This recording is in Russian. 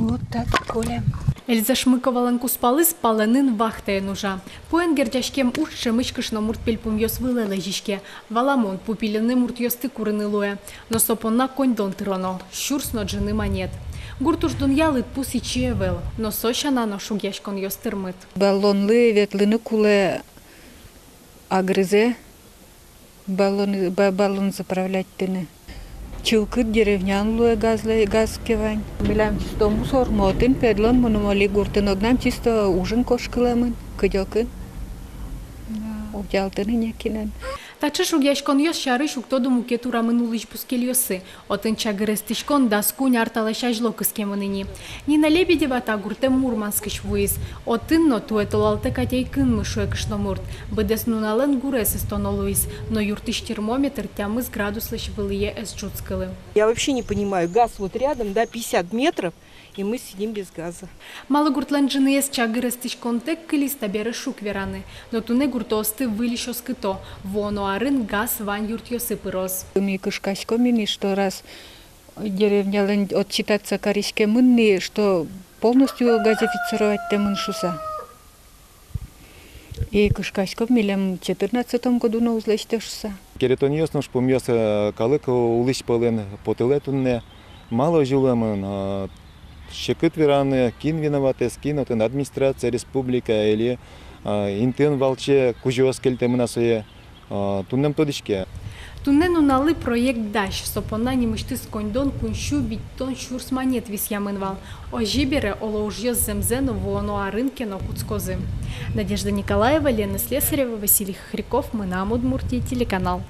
Вот так, Коля. Эльза Шмыковаленку спаленын вахтая нужа. Поен гердяшкем уж шемычкышно мурт пельпум йос вылеле жишке. Валамон пупилены мурт йосты курынылуя. Но сопонна конь дон тыроно. Щурсно джины монет. Гуртуш дун ялыт пуси чиевел. Но сощана но шугяшкон йостырмыт. Баллонлы ветлыны куле агрызе. Баллон заправлять тыны. Чилкыт деревнянлуя газ кевань. Билям чисто мусор мотын, педлон мономали гуртын огнам чисто ужин кошкылемын, кыдёкын. Обдялтыны некинен. Тачы шугяшкон йос шары шуктоду мукетура мынулыш пускел йосы. Отын чагырыстышкон даскунь арталаша жлокыскем ныни. Нина Лебедева та гуртем Мурманскыш вуиз. Отын но туэтолалты катейкын мышуекышно мурт. Быдес нунален гурес истонолуиз. Но юртыш термометр тямыз градуслыш вылые эс чуцкылы. Я вообще не понимаю, газ вот рядом, да, 50 метров, и мы сидим без газа. Мало гуртланджины эс чагырыстышкон тек кылис таберы шук вераны. Но туне гуртосты вылишо скыто. Воно арын газ вань юрт йосы пырос. Мы кышкасько мини, что раз деревня отчитаться корейске мынни, что полностью газифицировать темын шуса. И кышкасько милем в 2014 году на узлечте шуса. Керетон ясно, что помьёс калык улыш полен потылетунне мало жилемын. Щекыт вераны, кин виноваты, скинутын администрация республика или интен валче кужиос кельтемына сое туннем тодышке. Туннен уналы проект даш, сопона немышты скондон куншу биттон шурс монет висьямынвал. Ожибере олоужьёс земзену воно арынкено куцкозы. Надежда Николаева, Лена Слесарева, Василий Хряков, мы на Удмуртии, телеканал.